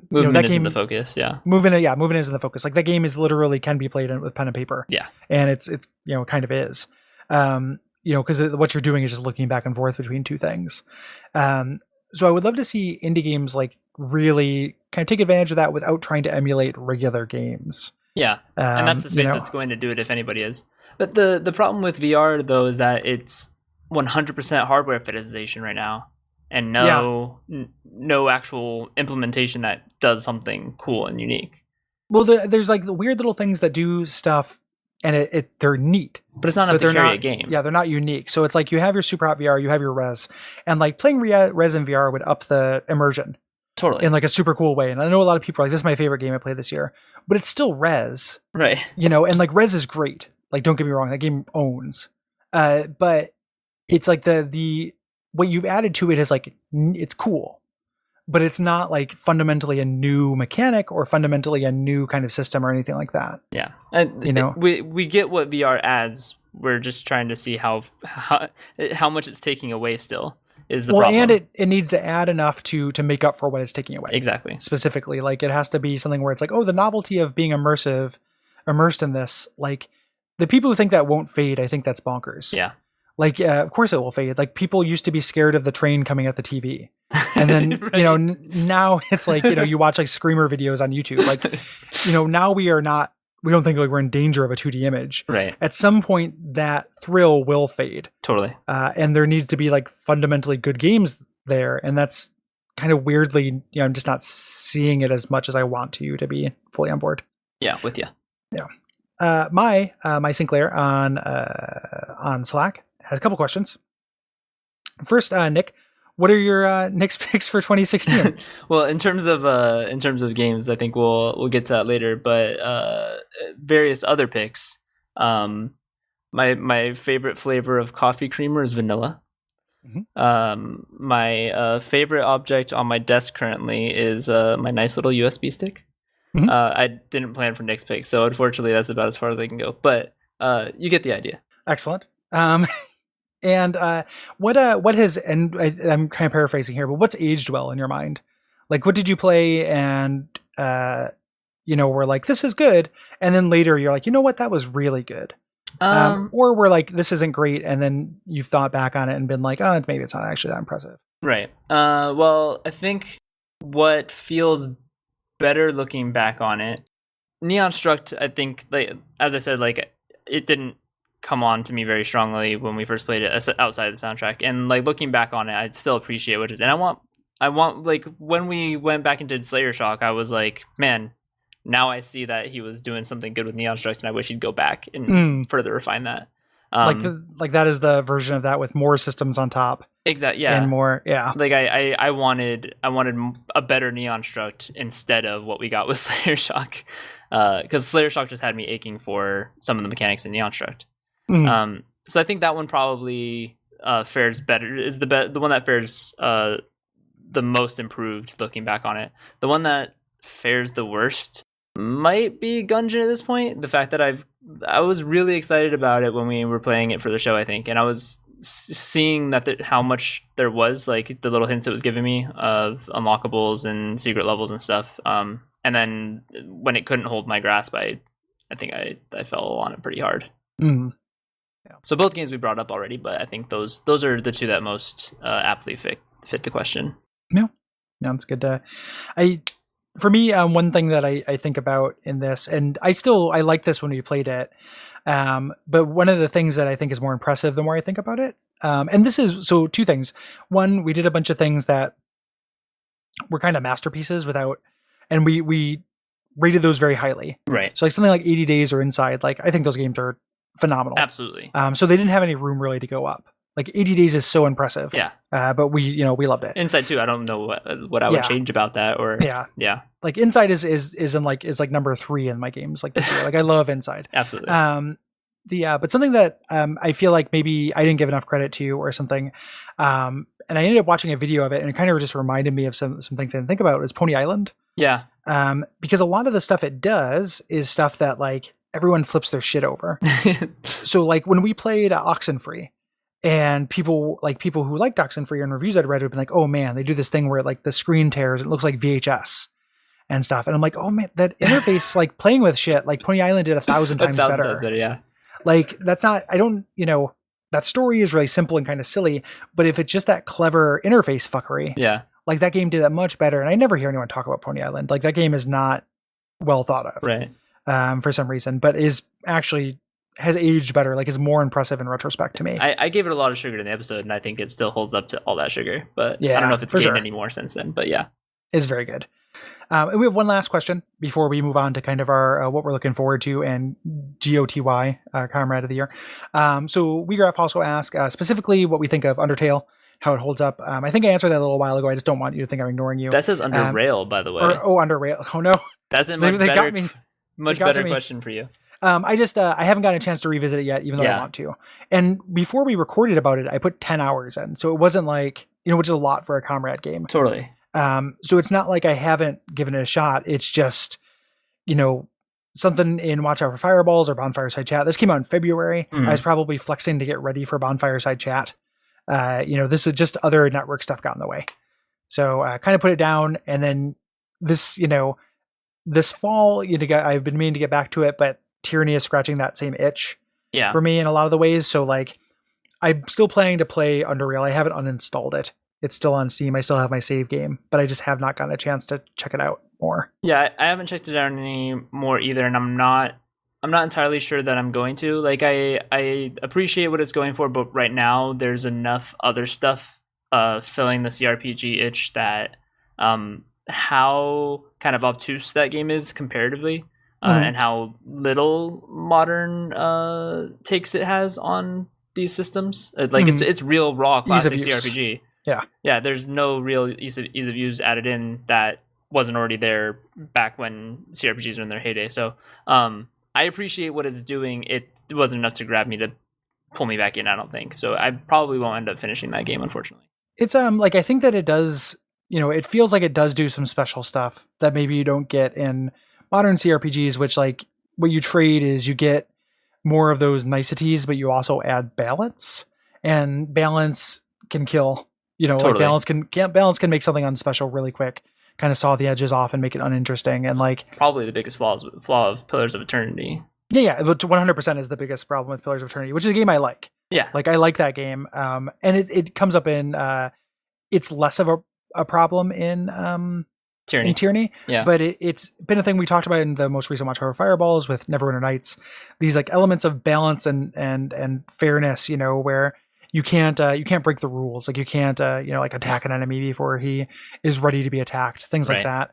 Speaker 1: movement
Speaker 2: that
Speaker 1: is
Speaker 2: game,
Speaker 1: in the focus. Yeah.
Speaker 2: Movement is in the focus. Like that game is literally can be played with pen and paper.
Speaker 1: Yeah.
Speaker 2: And it's kind of is. Because what you're doing is just looking back and forth between two things. So I would love to see indie games like really kind of take advantage of that without trying to emulate regular games.
Speaker 1: Yeah. And that's the space that's going to do it if anybody is. But the problem with VR though is that it's 100% hardware fetishization right now, and no actual implementation that does something cool and unique.
Speaker 2: Well, there's like the weird little things that do stuff, and they're neat,
Speaker 1: but it's not enough to carry a game.
Speaker 2: Yeah, they're not unique. So it's like you have your Superhot VR, you have your Res, and like playing Res in VR would up the immersion.
Speaker 1: Totally.
Speaker 2: In like a super cool way. And I know a lot of people are like, this is my favorite game I played this year, but it's still Res.
Speaker 1: Right.
Speaker 2: And like Res is great. Like, don't get me wrong, that game owns. But it's like the what you've added to it is like, it's cool, but it's not like fundamentally a new mechanic or fundamentally a new kind of system or anything like that.
Speaker 1: Yeah. And we get what VR adds. We're just trying to see how much it's taking away still. Is the problem.
Speaker 2: And it needs to add enough to make up for what it's taking away.
Speaker 1: Exactly.
Speaker 2: Specifically, like it has to be something where it's like, oh, the novelty of being immersed in this, like the people who think that won't fade, I think that's bonkers.
Speaker 1: Yeah.
Speaker 2: Like, of course it will fade. Like people used to be scared of the train coming at the TV. And then, right. Now it's like, you watch like screamer videos on YouTube. Like, now we don't think like we're in danger of a 2D image.
Speaker 1: Right.
Speaker 2: At some point that thrill will fade.
Speaker 1: Totally.
Speaker 2: And there needs to be like fundamentally good games there. And that's kind of weirdly, I'm just not seeing it as much as I want to be fully on board.
Speaker 1: Yeah. With you.
Speaker 2: Yeah. My Sinclair on Slack has a couple questions. First, Nick, what are your Nick's picks for 2016?
Speaker 1: Well, in terms of games, I think we'll get to that later. But various other picks. My favorite flavor of coffee creamer is vanilla. Mm-hmm. My favorite object on my desk currently is my nice little USB stick. Mm-hmm. I didn't plan for Nick's pick, so unfortunately, that's about as far as I can go. But you get the idea.
Speaker 2: Excellent. And what has, and I'm kind of paraphrasing here, but what's aged well in your mind? Like, what did you play and, we're like, this is good. And then later you're like, you know what, that was really good. Or we're like, this isn't great. And then you've thought back on it and been like, oh, maybe it's not actually that impressive.
Speaker 1: Right. Well, I think what feels better looking back on it, Neon Struct, I think, like as I said, like it didn't come on to me very strongly when we first played it outside the soundtrack, and like looking back on it, I'd still appreciate what it is. And I want like when we went back into Slayer Shock, I was like, man, now I see that he was doing something good with Neon Struct, and I wish he'd go back and further refine that.
Speaker 2: Like that is the version of that with more systems on top.
Speaker 1: Exactly. Yeah.
Speaker 2: And more. Yeah.
Speaker 1: Like I wanted a better Neon Struct instead of what we got with Slayer Shock, because Slayer Shock just had me aching for some of the mechanics in Neon Struct. So I think that one probably fares better. Is the one that fares the most improved looking back on it. The one that fares the worst might be Gungeon at this point. The fact that I was really excited about it when we were playing it for the show, I think, and I was seeing that how much there was, like the little hints it was giving me of unlockables and secret levels and stuff. And then when it couldn't hold my grasp, I think I fell on it pretty hard.
Speaker 2: Yeah.
Speaker 1: So both games we brought up already, but I think those are the two that most aptly fit the question.
Speaker 2: No, it's good to. For me, one thing that I think about in this, and I like this when we played it, but one of the things that I think is more impressive the more I think about it, and this is, so two things. One, we did a bunch of things that were kind of masterpieces and we rated those very highly.
Speaker 1: Right.
Speaker 2: So like something like 80 Days or Inside, like I think those games are phenomenal.
Speaker 1: Absolutely.
Speaker 2: So they didn't have any room really to go up. Like 80 Days is so impressive.
Speaker 1: Yeah.
Speaker 2: But we loved it.
Speaker 1: Inside too. I don't know what I would change about that, or yeah. Like
Speaker 2: Inside is like number 3 in my games like this year. Like I love Inside.
Speaker 1: Absolutely.
Speaker 2: But something that I feel like maybe I didn't give enough credit to or something, and I ended up watching a video of it, and it kind of just reminded me of some things I didn't think about, is Pony Island.
Speaker 1: Yeah.
Speaker 2: Because a lot of the stuff it does is stuff that like everyone flips their shit over. So like when we played Oxenfree, and people who liked Oxenfree and reviews I'd read would be like, oh man, they do this thing where like the screen tears, it looks like VHS and stuff. And I'm like, oh man, that interface, like playing with shit, like Pony Island did 1,000 times better.
Speaker 1: Times better. Yeah.
Speaker 2: Like that's not, that story is really simple and kind of silly, but if it's just that clever interface fuckery, like that game did that much better. And I never hear anyone talk about Pony Island. Like that game is not well thought of,
Speaker 1: right?
Speaker 2: For some reason, but has aged better, like is more impressive in retrospect to me.
Speaker 1: I gave it a lot of sugar in the episode, and I think it still holds up to all that sugar, but I don't know if it's gained any more since then, but yeah.
Speaker 2: It's very good. And we have one last question before we move on to kind of our what we're looking forward to and GOTY, Comrade of the Year. So WeGraph also asked specifically what we think of Undertale, how it holds up. I think I answered that a little while ago. I just don't want you to think I'm ignoring you.
Speaker 1: That says Under Rail, by the way.
Speaker 2: Under Rail. Oh no.
Speaker 1: That's a much better question for you.
Speaker 2: I haven't gotten a chance to revisit it yet, even though I want to. And before we recorded about it, I put 10 hours in. So it wasn't like, which is a lot for a Comrade game.
Speaker 1: Totally.
Speaker 2: So it's not like I haven't given it a shot. It's just, something in Watch Out for Fireballs or Bonfireside Chat. This came out in February. I was probably flexing to get ready for Bonfireside Chat. This is just other network stuff got in the way. So I kind of put it down. And then this, this fall, I've been meaning to get back to it, but Tyranny is scratching that same itch for me in a lot of the ways. So like I'm still planning to play Under Rail. I haven't uninstalled it. It's still on Steam. I still have my save game, but I just have not gotten a chance to check it out more.
Speaker 1: Yeah, I haven't checked it out anymore either, and I'm not entirely sure that I'm going to. Like I appreciate what it's going for, but right now there's enough other stuff filling the CRPG itch that how kind of obtuse that game is comparatively. And how little modern takes it has on these systems. It's real raw classic CRPG. Yeah. There's no real ease of use added in that wasn't already there back when CRPGs were in their heyday. So I appreciate what it's doing. It wasn't enough to grab me to pull me back in, I don't think. So I probably won't end up finishing that game, unfortunately.
Speaker 2: It's I think that it does. It feels like it does do some special stuff that maybe you don't get in modern CRPGs, which like what you trade is you get more of those niceties, but you also add balance, and balance can kill, totally. Like balance can make something unspecial really quick, kind of saw the edges off and make it uninteresting. And like
Speaker 1: probably the biggest flaw of Pillars of Eternity.
Speaker 2: Yeah. But 100% is the biggest problem with Pillars of Eternity, which is a game I like.
Speaker 1: Yeah.
Speaker 2: Like I like that game. And it comes up in it's less of a problem in Tyranny.
Speaker 1: Yeah.
Speaker 2: But it's been a thing we talked about in the most recent Watch Over Fireballs with Neverwinter Nights. These like elements of balance and fairness, where you can't break the rules. Like you can't like attack an enemy before he is ready to be attacked. Things like that.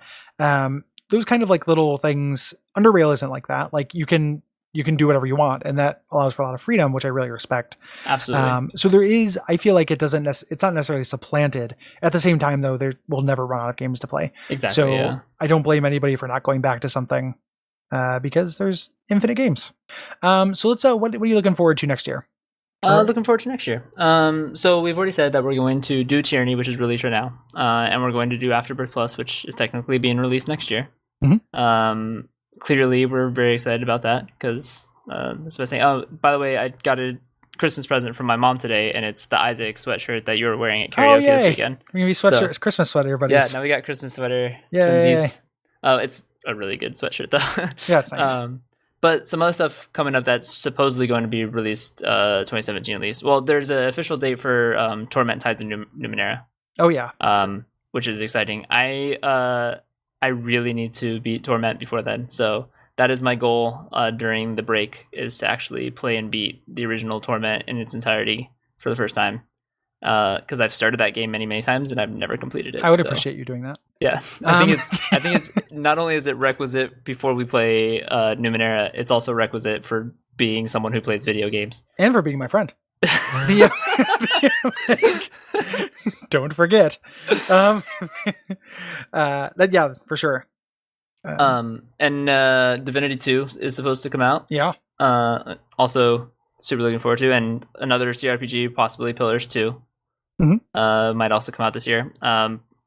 Speaker 2: Those kind of like little things. Underrail isn't like that. Like you can do whatever you want, and that allows for a lot of freedom, which I really respect.
Speaker 1: Absolutely.
Speaker 2: So there is, I feel like it's not necessarily supplanted. At the same time, though, there will never run out of games to play.
Speaker 1: Exactly.
Speaker 2: So I don't blame anybody for not going back to something, because there's infinite games. So let's, what are you looking forward to next year?
Speaker 1: Looking forward to next year. So we've already said that we're going to do Tyranny, which is released right now, and we're going to do Afterbirth Plus, which is technically being released next year. Mm-hmm. Clearly, we're very excited about that because that's the best thing. Oh, by the way, I got a Christmas present from my mom today, and it's the Isaac sweatshirt that you were wearing at karaoke this weekend.
Speaker 2: We're gonna be sweatshirt, Christmas sweater, buddies.
Speaker 1: Yeah, now we got Christmas sweater. Twinsies. It's a really good sweatshirt, though.
Speaker 2: Yeah, it's nice.
Speaker 1: But some other stuff coming up that's supposedly going to be released 2017 at least. Well, there's an official date for Torment Tides of Numenera.
Speaker 2: Oh yeah.
Speaker 1: Which is exciting. I really need to beat Torment before then, so that is my goal during the break, is to actually play and beat the original Torment in its entirety for the first time. Because I've started that game many times and I've never completed it.
Speaker 2: I would appreciate you doing that.
Speaker 1: Yeah, I think it's not only is it requisite before we play Numenera, it's also requisite for being someone who plays video games
Speaker 2: and for being my friend. Don't forget. Yeah, for sure.
Speaker 1: And Divinity 2 is supposed to come out.
Speaker 2: Yeah.
Speaker 1: Also super looking forward to, and another CRPG, possibly Pillars 2. Might also come out this year.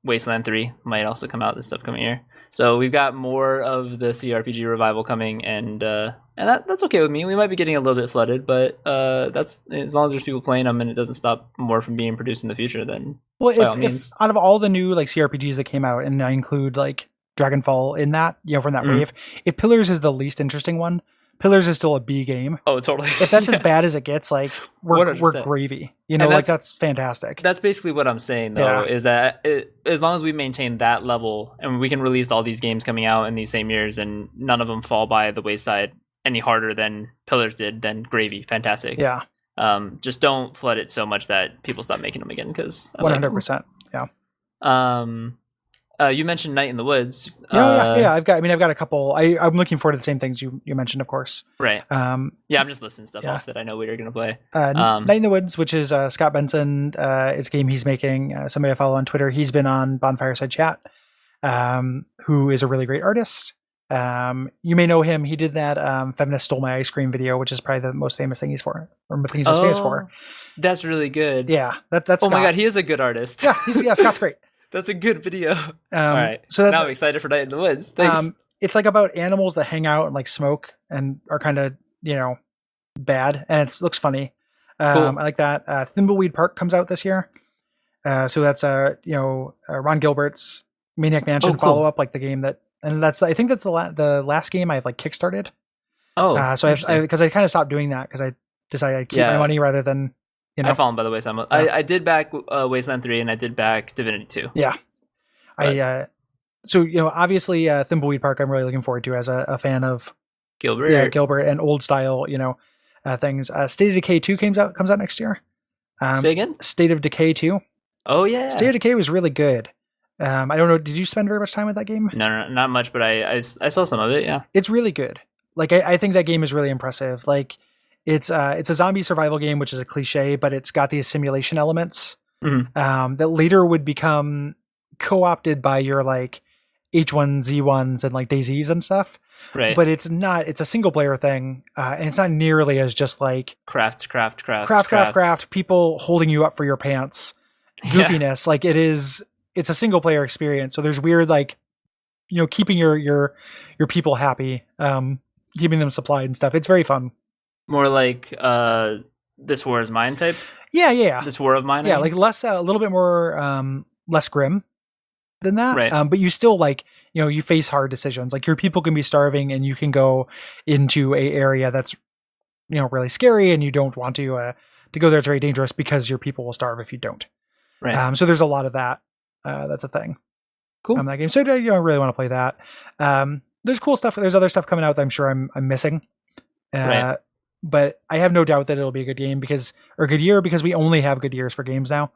Speaker 1: Wasteland 3 might also come out this upcoming year. So we've got more of the CRPG revival coming, and that's okay with me. We might be getting a little bit flooded, but that's, as long as there's people playing them and it doesn't stop more from being produced in the future, then by all means.
Speaker 2: If out of all the new like CRPGs that came out, and I include like Dragonfall in that, from that wave, if Pillars is the least interesting one, Pillars is still a B game.
Speaker 1: Oh, totally.
Speaker 2: If that's as bad as it gets, like we're gravy. That's fantastic.
Speaker 1: That's basically what I'm saying, though, is that as long as we maintain that level and we can release all these games coming out in these same years and none of them fall by the wayside any harder than Pillars did, then gravy, fantastic.
Speaker 2: Yeah.
Speaker 1: Just don't flood it so much that people stop making them again, because
Speaker 2: 100%. Yeah.
Speaker 1: You mentioned Night in the Woods.
Speaker 2: Yeah. I've got a couple. I'm looking forward to the same things you mentioned, of course.
Speaker 1: Right. I'm just listing stuff off that I know we are going to play.
Speaker 2: Night in the Woods, which is Scott Benson. It's a game he's making. Somebody I follow on Twitter. He's been on Bonfireside Chat. Who is a really great artist. You may know him. He did that Feminist Stole My Ice Cream video, which is probably the most famous thing he's for, or the thing he's most famous for.
Speaker 1: That's really good.
Speaker 2: Yeah, that's.
Speaker 1: Oh my god, he is a good artist.
Speaker 2: Yeah, Scott's great.
Speaker 1: That's a good video. All right. So now I'm excited for Night in the Woods. Thanks.
Speaker 2: It's like about animals that hang out and like smoke and are kind of, bad. And it looks funny. Cool. I like that. Thimbleweed Park comes out this year. So that's, Ron Gilbert's Maniac Mansion follow-up, like the game that, and I think that's the last game I've like kickstarted.
Speaker 1: Oh,
Speaker 2: so because I kind of stopped doing that because I decided I'd keep my money rather than,
Speaker 1: I've fallen by the wayside. I did back Wasteland 3 and I did back Divinity 2.
Speaker 2: Yeah. But so, obviously Thimbleweed Park I'm really looking forward to as a fan of
Speaker 1: Gilbert.
Speaker 2: Yeah, Gilbert and old style, things. State of Decay 2 comes out next year.
Speaker 1: Say again?
Speaker 2: State of Decay 2.
Speaker 1: Oh yeah.
Speaker 2: State of Decay was really good. I don't know, did you spend very much time with that game?
Speaker 1: No, not much, but I saw some of it, yeah.
Speaker 2: It's really good. Like I think that game is really impressive. Like it's a zombie survival game, which is a cliche, but it's got these simulation elements that later would become co-opted by your like H1Z1s and like DayZs and stuff.
Speaker 1: Right.
Speaker 2: But it's not. It's a single player thing, and it's not nearly as just like
Speaker 1: craft.
Speaker 2: People holding you up for your pants, goofiness. Like it is. It's a single player experience. So there's weird like, keeping your people happy, keeping them supplied and stuff. It's very fun.
Speaker 1: More like This War Is Mine type?
Speaker 2: Yeah.
Speaker 1: This War of Mine?
Speaker 2: Yeah, like less, a little bit more, less grim than that.
Speaker 1: Right.
Speaker 2: But you still like, you face hard decisions. Like your people can be starving and you can go into a area that's, really scary and you don't want to go there. It's very dangerous because your people will starve if you don't.
Speaker 1: Right.
Speaker 2: So there's a lot of that. That's a thing.
Speaker 1: Cool.
Speaker 2: That game. So I really want to play that. There's cool stuff. There's other stuff coming out that I'm sure I'm missing.
Speaker 1: Right.
Speaker 2: But I have no doubt that it'll be a good game or good year because we only have good years for games now.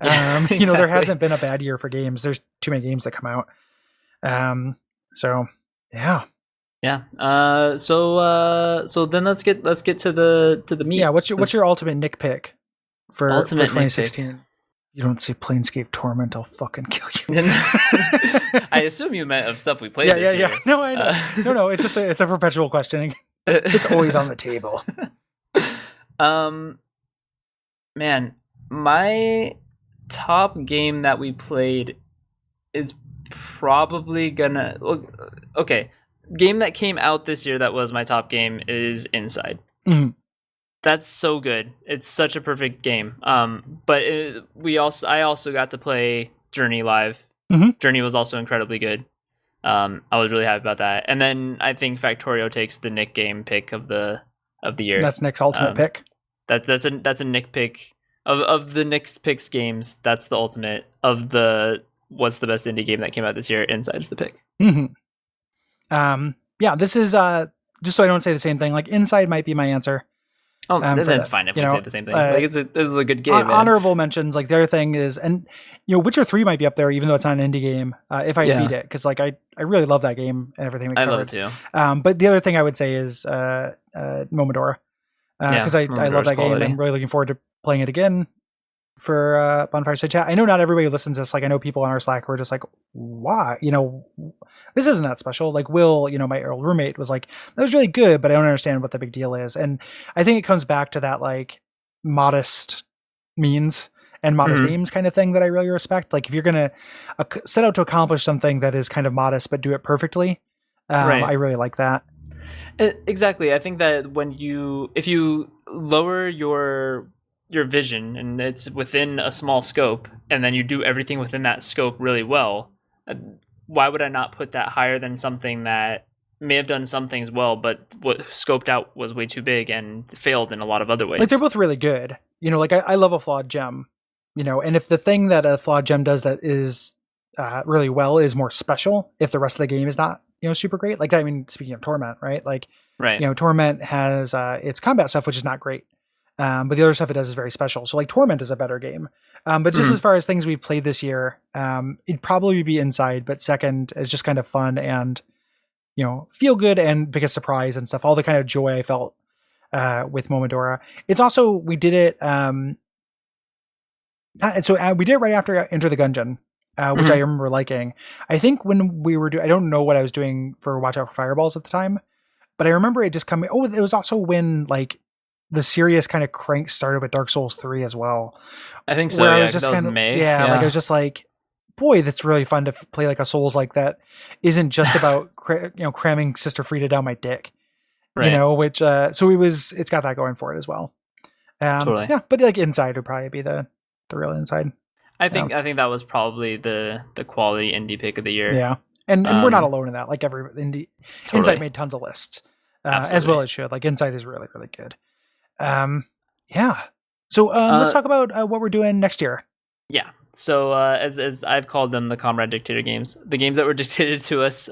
Speaker 1: Exactly.
Speaker 2: There hasn't been a bad year for games. There's too many games that come out. So yeah.
Speaker 1: Yeah. So then let's get to the meat.
Speaker 2: Yeah. What's your ultimate Nick pick for 2016?
Speaker 1: Nick pick.
Speaker 2: You don't say Planescape Torment, I'll fucking kill you.
Speaker 1: I assume you meant of stuff we played this year.
Speaker 2: Yeah. No, I know. No, it's just it's a perpetual questioning. It's always on the table.
Speaker 1: Man, my top game that we played is probably gonna okay. Game that came out this year that was my top game is Inside.
Speaker 2: Mm-hmm.
Speaker 1: That's so good. It's such a perfect game. But I also got to play Journey live.
Speaker 2: Mm-hmm.
Speaker 1: Journey was also incredibly good. I was really happy about that. And then I think Factorio takes the Nick game pick of the year.
Speaker 2: That's Nick's ultimate pick.
Speaker 1: That's a Nick pick of the Nick's picks games. That's the ultimate of the what's the best indie game that came out this year. Inside's the pick.
Speaker 2: Mm-hmm. Yeah, this is just so I don't say the same thing. Like Inside might be my answer.
Speaker 1: Oh, that's fine if we say the same thing. It's a good game.
Speaker 2: Honorable mentions. Like the other thing is, and Witcher 3 might be up there, even though it's not an indie game. If I beat it, because I really love that game and everything.
Speaker 1: I love it too.
Speaker 2: But the other thing I would say is Momodora, because I love that game. And I'm really looking forward to playing it again for Bonfire Side Chat. I know not everybody listens to this. Like I know people on our Slack who are just like, why? This isn't that special. Like Will, my old roommate was like, that was really good, but I don't understand what the big deal is. And I think it comes back to that like modest means and modest aims kind of thing that I really respect. Like if you're going to set out to accomplish something that is kind of modest, but do it perfectly. I really like that.
Speaker 1: Exactly. I think that if you lower your vision and it's within a small scope and then you do everything within that scope really well, why would I not put that higher than something that may have done some things well, but what scoped out was way too big and failed in a lot of other ways?
Speaker 2: Like they're both really good. Like I love a flawed gem, and if the thing that a flawed gem does that is really well is more special, if the rest of the game is not, super great. Like, I mean, speaking of Torment, right? Like, Torment has its combat stuff, which is not great. But the other stuff it does is very special. So like Torment is a better game. But just as far as things we've played this year, it'd probably be Inside, but second is just kind of fun and, feel good and biggest surprise and stuff. All the kind of joy I felt with Momodora. It's also, we did it. We did it right after Enter the Gungeon, which I remember liking. I think when we were I don't know what I was doing for Watch Out for Fireballs at the time, but I remember it just coming. Oh, it was also when like the serious kind of crank started with Dark Souls 3 as well.
Speaker 1: I think so. Yeah, that was May.
Speaker 2: Yeah, like I was just like, boy, that's really fun to play like a Souls like that. Isn't just about cramming Sister Frida down my dick, which so it's got that going for it as well.
Speaker 1: Totally.
Speaker 2: Yeah, but like Inside would probably be the real Inside.
Speaker 1: I think that was probably the quality indie pick of the year.
Speaker 2: Yeah, and we're not alone in that. Like every indie, totally. Inside made tons of lists, as well as should. Like Inside is really really good. Yeah. So let's talk about what we're doing next year.
Speaker 1: Yeah. So as I've called them, the Comrade Dictator games, the games that were dictated to us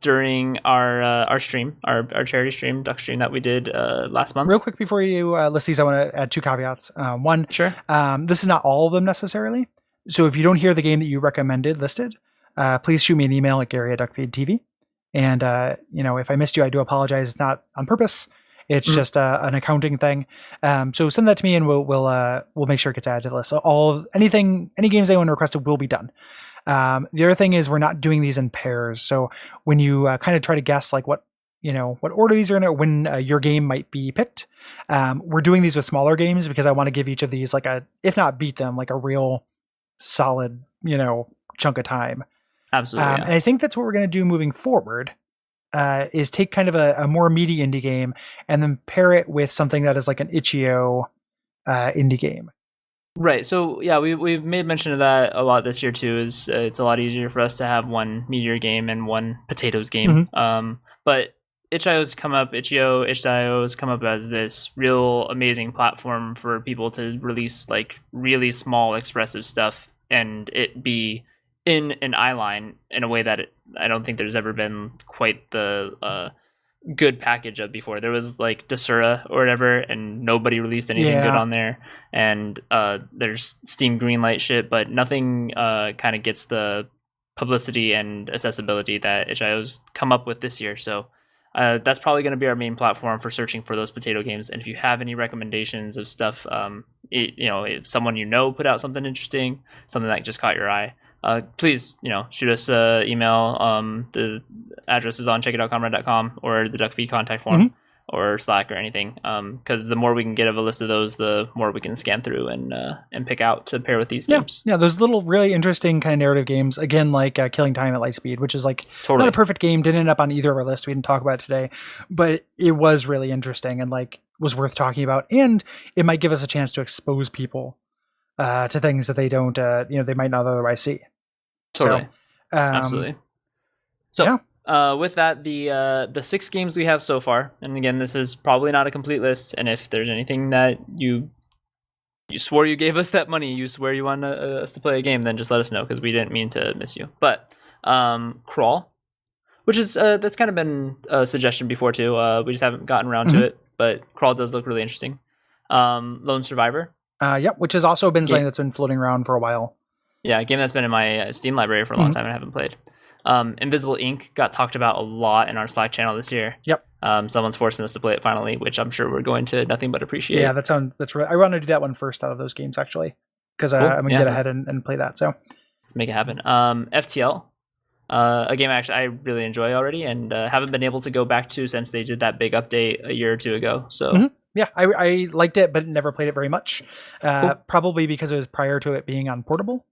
Speaker 1: during our stream, our charity stream, Duck stream that we did last month.
Speaker 2: Real quick before you list these, I want to add two caveats. One,
Speaker 1: sure.
Speaker 2: This is not all of them necessarily. So if you don't hear the game that you recommended listed, please shoot me an email at Gary@Duckfeed.tv. And if I missed you, I do apologize. It's not on purpose. It's just an accounting thing. So send that to me and we'll make sure it gets added to the list. So any games anyone requested will be done. The other thing is we're not doing these in pairs. So when you kind of try to guess like what order these are in, or when your game might be picked, we're doing these with smaller games because I want to give each of these like if not beat them, like a real solid, chunk of time.
Speaker 1: Absolutely.
Speaker 2: And I think that's what we're going to do moving forward. Is take kind of a more meaty indie game and then pair it with something that is like an itch.io indie game.
Speaker 1: Right. So yeah, we've made mention of that a lot this year too. Is it's a lot easier for us to have one meteor game and one potatoes game. But itch.io's come up, itch.io's come up as this real amazing platform for people to release like really small expressive stuff and it be in an eyeline in a way that I don't think there's ever been quite the good package of before. There was like Desura or whatever, and nobody released anything good on there. And there's Steam Greenlight shit, but nothing kind of gets the publicity and accessibility that itch.io's come up with this year. So that's probably going to be our main platform for searching for those potato games. And if you have any recommendations of stuff, if someone put out something interesting, something that just caught your eye, please, shoot us an email. The address is on checkitoutcomrade.com or the Duckfeed contact form or Slack or anything. Because the more we can get of a list of those, the more we can scan through and pick out to pair with these games.
Speaker 2: Yeah, those little really interesting kind of narrative games. Again, like Killing Time at Light Speed, which is like not a perfect game. Didn't end up on either of our lists. We didn't talk about it today, but it was really interesting and like was worth talking about. And it might give us a chance to expose people to things that they don't, they might not otherwise see.
Speaker 1: Totally. So, absolutely. So with that, the 6 games we have so far, and again, this is probably not a complete list, and if there's anything that you swore you gave us that money, you swear you want us to play a game, then just let us know, because we didn't mean to miss you. But Crawl, which is that's kind of been a suggestion before too. We just haven't gotten around to it, but Crawl does look really interesting. Lone Survivor.
Speaker 2: Which has also been something that's been floating around for a while. Yeah,
Speaker 1: a game that's been in my Steam library for a long time and I haven't played. Invisible Ink got talked about a lot in our Slack channel this year.
Speaker 2: Yep.
Speaker 1: Someone's forcing us to play it finally, which I'm sure we're going to nothing but appreciate.
Speaker 2: Yeah, that's right. I want to do that one first out of those games actually, because I'm gonna get ahead and play that. So
Speaker 1: let's make it happen. FTL, a game I really enjoy already, and haven't been able to go back to since they did that big update a year or two ago. So.
Speaker 2: Yeah, I liked it, but never played it very much. Probably because it was prior to it being on portable.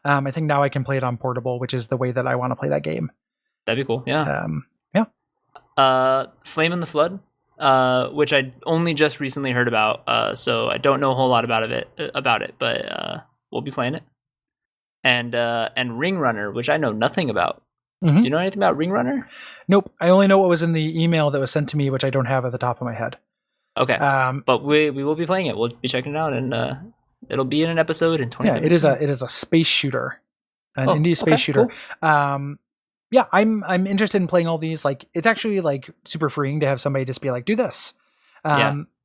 Speaker 2: I think now I can play it on portable, which is the way that I want to play that game.
Speaker 1: That'd be cool. Yeah. Flame in the Flood, which I only just recently heard about, so I don't know a whole lot about it, but we'll be playing it. And Ring Runner, which I know nothing about. Do you know anything about Ring Runner?
Speaker 2: Nope. I only know what was in the email that was sent to me, which I don't have at the top of my head.
Speaker 1: Okay. But we will be playing it. We'll be checking it out, and it'll be in an episode in 2017.
Speaker 2: Yeah, it is a space shooter, an indie space shooter. Cool. I'm interested in playing all these. Like, it's actually like super freeing to have somebody just be like, do this.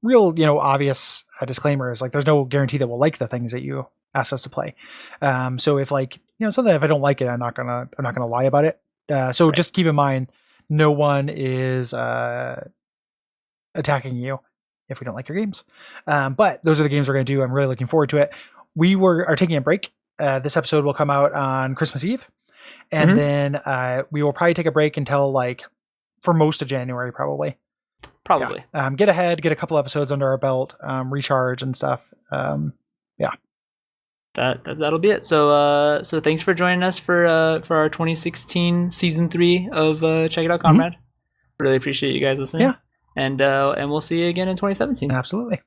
Speaker 2: Real, obvious disclaimer is like, there's no guarantee that we'll like the things that you asked us to play. So if like, something, if I don't like it, I'm not gonna lie about it. So just keep in mind, no one is attacking you if we don't like your games. But those are the games we're going to do. I'm really looking forward to it. We are taking a break. This episode will come out on Christmas Eve. And then we will probably take a break until like for most of January, probably. Yeah. Get ahead, get a couple episodes under our belt, recharge and stuff.
Speaker 1: That'll be it. So thanks for joining us for our 2016 season 3 of Check It Out, Comrade. Really appreciate you guys listening. Yeah. And we'll see you again in 2017.
Speaker 2: Absolutely.